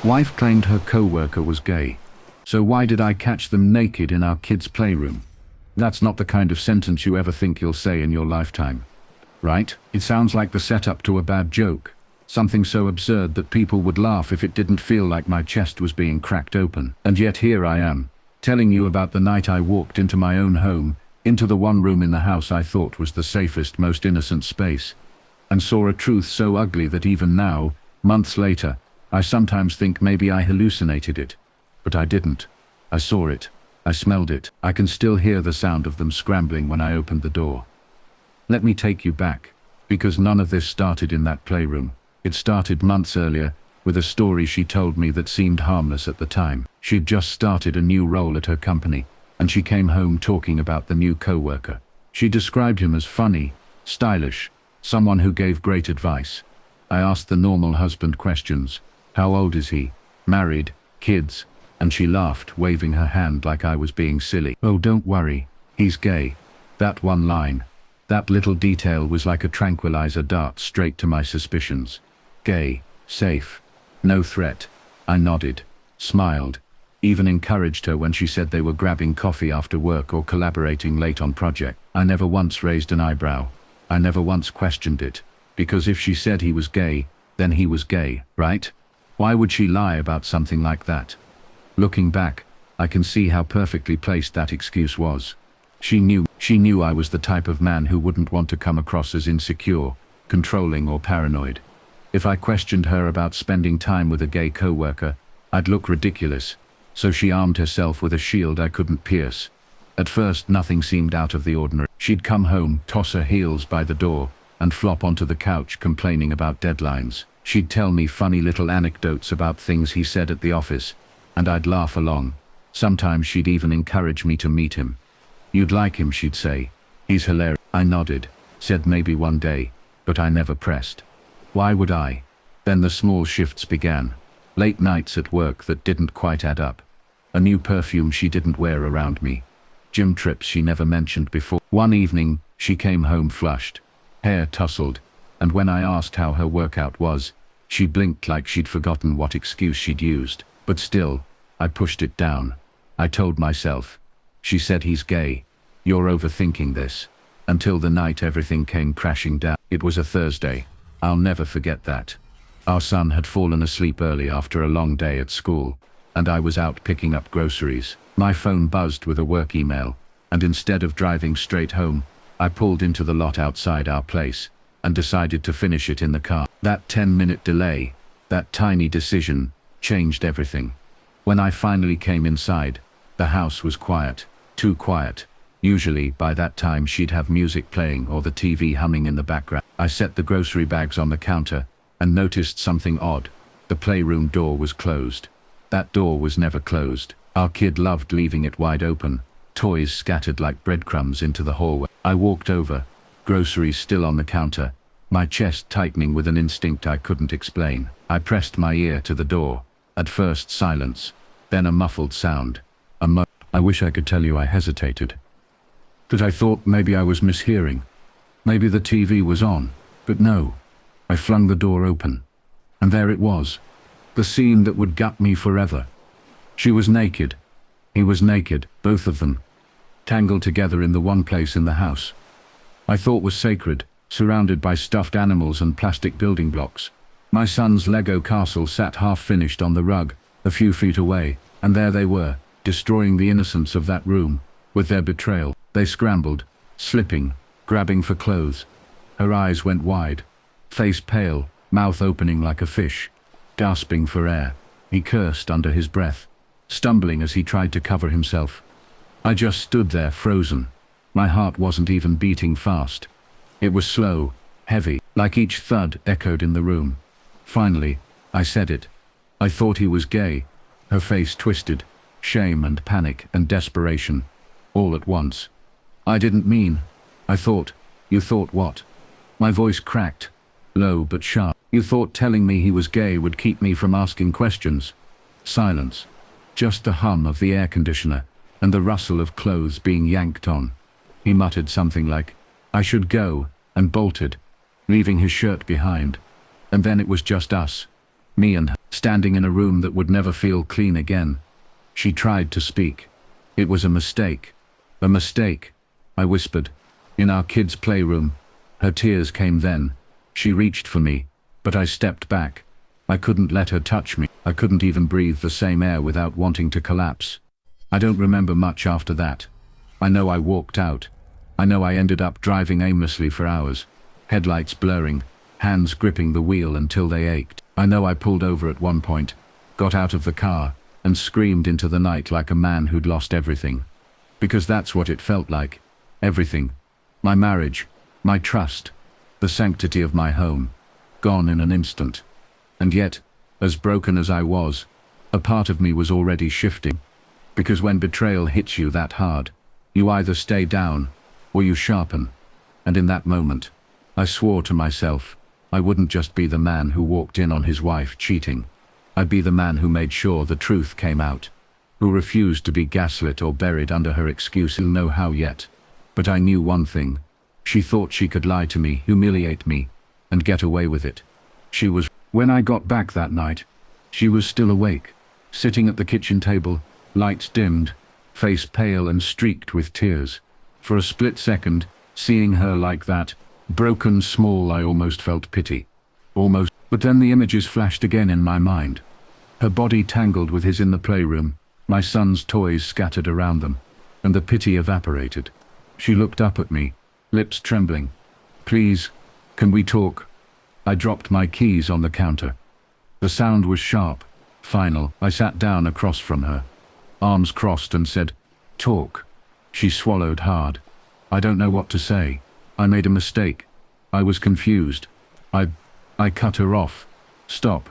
Wife claimed her co-worker was gay. So why did I catch them naked in our kids' playroom? That's not the kind of sentence you ever think you'll say in your lifetime. Right? It sounds like the setup to a bad joke. Something so absurd that people would laugh if it didn't feel like my chest was being cracked open. And yet here I am, telling you about the night I walked into my own home, into the one room in the house I thought was the safest, most innocent space, and saw a truth so ugly that even now, months later, I sometimes think maybe I hallucinated it. But I didn't. I saw it. I smelled it. I can still hear the sound of them scrambling when I opened the door. Let me take you back, because none of this started in that playroom. It started months earlier, with a story she told me that seemed harmless at the time. She'd just started a new role at her company, and she came home talking about the new co-worker. She described him as funny, stylish, someone who gave great advice. I asked the normal husband questions. How old is he? Married? Kids? And she laughed, waving her hand like I was being silly. Oh, don't worry. He's gay. That one line, that little detail was like a tranquilizer dart straight to my suspicions. Gay, safe, no threat. I nodded, smiled, even encouraged her when she said they were grabbing coffee after work or collaborating late on project. I never once raised an eyebrow. I never once questioned it, because if she said he was gay, then he was gay, right? Why would she lie about something like that? Looking back, I can see how perfectly placed that excuse was. She knew I was the type of man who wouldn't want to come across as insecure, controlling or paranoid. If I questioned her about spending time with a gay co-worker, I'd look ridiculous, so she armed herself with a shield I couldn't pierce. At first, nothing seemed out of the ordinary. She'd come home, toss her heels by the door, and flop onto the couch complaining about deadlines. She'd tell me funny little anecdotes about things he said at the office, and I'd laugh along. Sometimes she'd even encourage me to meet him. You'd like him, she'd say. He's hilarious. I nodded, said maybe one day, but I never pressed. Why would I? Then the small shifts began. Late nights at work that didn't quite add up. A new perfume she didn't wear around me. Gym trips she never mentioned before. One evening, she came home flushed, hair tousled, and when I asked how her workout was, she blinked like she'd forgotten what excuse she'd used. But still, I pushed it down. I told myself, she said he's gay. You're overthinking this. Until the night everything came crashing down. It was a Thursday. I'll never forget that. Our son had fallen asleep early after a long day at school, and I was out picking up groceries. My phone buzzed with a work email, and instead of driving straight home, I pulled into the lot outside our place, and decided to finish it in the car. That 10-minute delay, that tiny decision, changed everything. When I finally came inside, the house was quiet, too quiet. Usually, by that time she'd have music playing or the TV humming in the background. I set the grocery bags on the counter and noticed something odd. The playroom door was closed. That door was never closed. Our kid loved leaving it wide open, toys scattered like breadcrumbs into the hallway. I walked over, groceries still on the counter, my chest tightening with an instinct I couldn't explain. I pressed my ear to the door. At first silence, then a muffled sound. I wish I could tell you I hesitated. That I thought maybe I was mishearing. Maybe the TV was on. But no. I flung the door open. And there it was. The scene that would gut me forever. She was naked. He was naked, both of them. Tangled together in the one place in the house I thought was sacred, surrounded by stuffed animals and plastic building blocks. My son's Lego castle sat half-finished on the rug, a few feet away, and there they were, destroying the innocence of that room, with their betrayal. They scrambled, slipping, grabbing for clothes. Her eyes went wide, face pale, mouth opening like a fish, gasping for air. He cursed under his breath, stumbling as he tried to cover himself. I just stood there frozen. My heart wasn't even beating fast. It was slow, heavy, like each thud echoed in the room. Finally, I said it. I thought he was gay. Her face twisted, shame and panic and desperation, all at once. I didn't mean. I thought. You thought what? My voice cracked, low but sharp. You thought telling me he was gay would keep me from asking questions. Silence. Just the hum of the air conditioner and the rustle of clothes being yanked on. He muttered something like, I should go, and bolted, leaving his shirt behind. And then it was just us. Me and her. standing in a room that would never feel clean again. She tried to speak. It was a mistake. A mistake, I whispered. In our kids' playroom. Her tears came then. She reached for me, but I stepped back. I couldn't let her touch me. I couldn't even breathe the same air without wanting to collapse. I don't remember much after that. I know I walked out. I know I ended up driving aimlessly for hours, headlights blurring, hands gripping the wheel until they ached. I know I pulled over at one point, got out of the car, and screamed into the night like a man who'd lost everything. Because that's what it felt like. Everything. My marriage, my trust, the sanctity of my home, gone in an instant. And yet, as broken as I was, a part of me was already shifting. Because when betrayal hits you that hard, you either stay down, or you sharpen. And in that moment, I swore to myself, I wouldn't just be the man who walked in on his wife cheating. I'd be the man who made sure the truth came out, who refused to be gaslit or buried under her excuse. I don't know how yet. But I knew one thing. She thought she could lie to me, humiliate me, and get away with it. She was. When I got back that night, she was still awake, sitting at the kitchen table, lights dimmed, face pale and streaked with tears. For a split second, seeing her like that, broken small, I almost felt pity. Almost. But then the images flashed again in my mind. Her body tangled with his in the playroom, my son's toys scattered around them, and the pity evaporated. She looked up at me, lips trembling. Please, can we talk? I dropped my keys on the counter. The sound was sharp, final. I sat down across from her, arms crossed, and said, "Talk." She swallowed hard. I don't know what to say. I made a mistake. I was confused. I cut her off. Stop.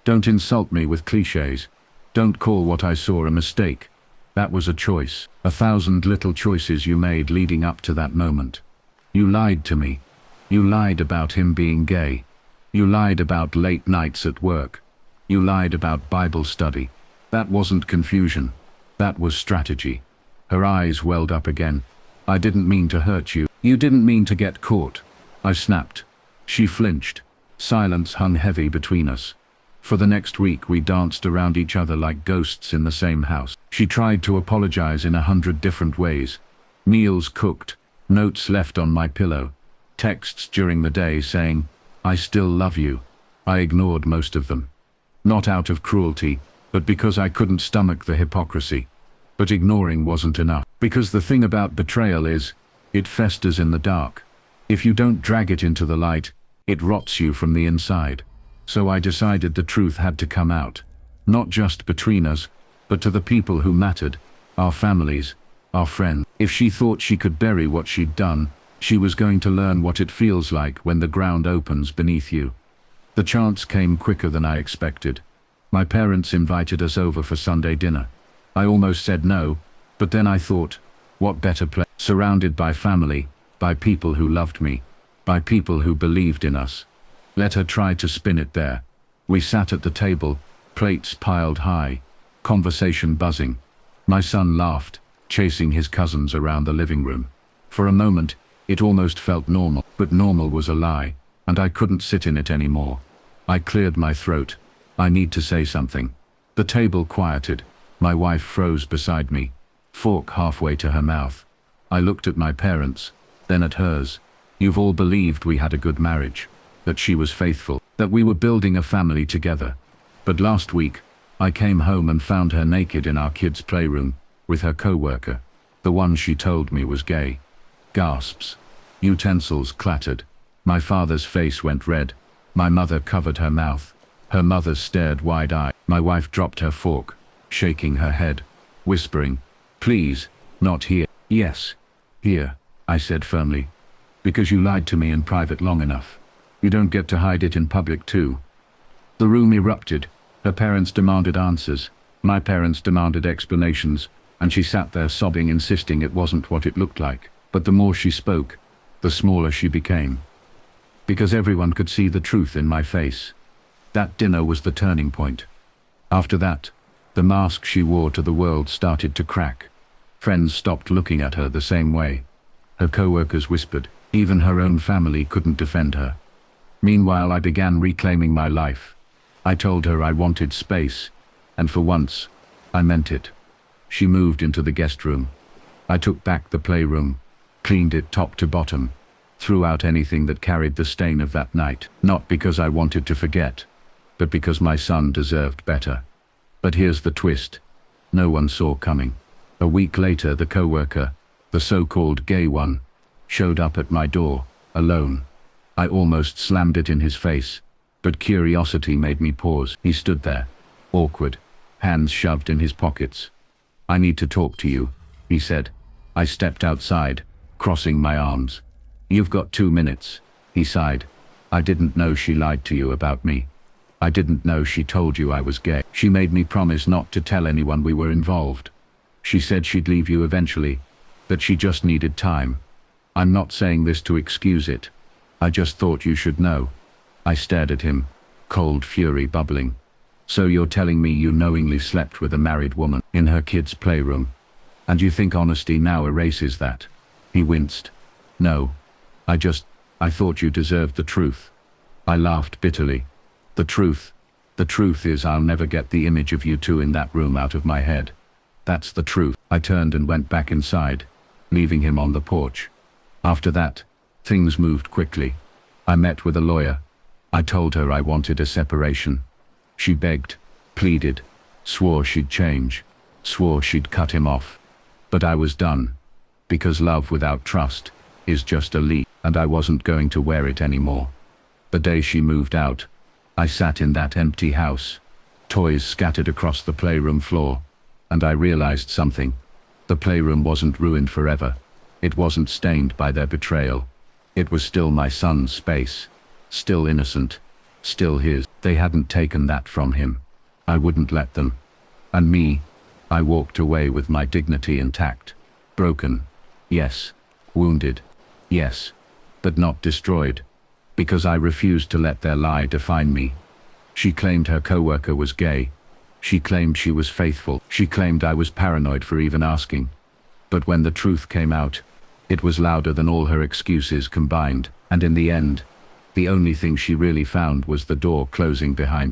Don't insult me with cliches. Don't call what I saw a mistake. That was a choice. 1,000 little choices you made leading up to that moment. You lied to me. You lied about him being gay. You lied about late nights at work. You lied about Bible study. That wasn't confusion. That was strategy. Her eyes welled up again. I didn't mean to hurt you. You didn't mean to get caught. I snapped. She flinched. Silence hung heavy between us. For the next week we danced around each other like ghosts in the same house. She tried to apologize in 100 different ways. Meals cooked, notes left on my pillow, texts during the day saying, "I still love you." I ignored most of them. Not out of cruelty, but because I couldn't stomach the hypocrisy. But ignoring wasn't enough. Because the thing about betrayal is, it festers in the dark. If you don't drag it into the light, it rots you from the inside. So I decided the truth had to come out. Not just between us, but to the people who mattered, our families, our friends. If she thought she could bury what she'd done, she was going to learn what it feels like when the ground opens beneath you. The chance came quicker than I expected. My parents invited us over for Sunday dinner. I almost said no, but then I thought, what better place? Surrounded by family, by people who loved me, by people who believed in us. Let her try to spin it there. We sat at the table, plates piled high, conversation buzzing. My son laughed, chasing his cousins around the living room. For a moment, it almost felt normal, but normal was a lie, and I couldn't sit in it anymore. I cleared my throat. I need to say something. The table quieted. My wife froze beside me, fork halfway to her mouth. I looked at my parents, then at hers. You've all believed we had a good marriage, that she was faithful, that we were building a family together. But last week, I came home and found her naked in our kids' playroom, with her coworker, the one she told me was gay. Gasps. Utensils clattered. My father's face went red. My mother covered her mouth. Her mother stared wide-eyed. My wife dropped her fork, shaking her head, whispering, "Please, not here." "Yes, here," I said firmly. "Because you lied to me in private long enough. You don't get to hide it in public too." The room erupted. Her parents demanded answers. My parents demanded explanations, and she sat there sobbing, insisting it wasn't what it looked like. But the more she spoke, the smaller she became. Because everyone could see the truth in my face. That dinner was the turning point. After that, the mask she wore to the world started to crack. Friends stopped looking at her the same way. Her coworkers whispered. Even her own family couldn't defend her. Meanwhile, I began reclaiming my life. I told her I wanted space, and for once, I meant it. She moved into the guest room. I took back the playroom, cleaned it top to bottom, threw out anything that carried the stain of that night, not because I wanted to forget, but because my son deserved better. But here's the twist. No one saw coming. A week later, the coworker, the so-called gay one, showed up at my door, alone. I almost slammed it in his face, but curiosity made me pause. He stood there, awkward, hands shoved in his pockets. "I need to talk to you," he said. I stepped outside, crossing my arms. "You've got 2 minutes," he sighed. "I didn't know she lied to you about me. I didn't know she told you I was gay. She made me promise not to tell anyone we were involved. She said she'd leave you eventually, that she just needed time. I'm not saying this to excuse it. I just thought you should know." I stared at him, cold fury bubbling. "So you're telling me you knowingly slept with a married woman in her kid's playroom? And you think honesty now erases that?" He winced. "No. I thought you deserved the truth." I laughed bitterly. The truth is I'll never get the image of you two in that room out of my head. That's the truth." I turned and went back inside, leaving him on the porch. After that, things moved quickly. I met with a lawyer. I told her I wanted a separation. She begged, pleaded, swore she'd change, swore she'd cut him off. But I was done, because love without trust is just a leak, and I wasn't going to wear it anymore. The day she moved out, I sat in that empty house, toys scattered across the playroom floor, and I realized something. The playroom wasn't ruined forever. It wasn't stained by their betrayal. It was still my son's space, still innocent, still his. They hadn't taken that from him. I wouldn't let them. And me, I walked away with my dignity intact. Broken, yes. Wounded, yes. But not destroyed. Because I refused to let their lie define me. She claimed her coworker was gay. She claimed she was faithful. She claimed I was paranoid for even asking. But when the truth came out, it was louder than all her excuses combined, and in the end, the only thing she really found was the door closing behind her.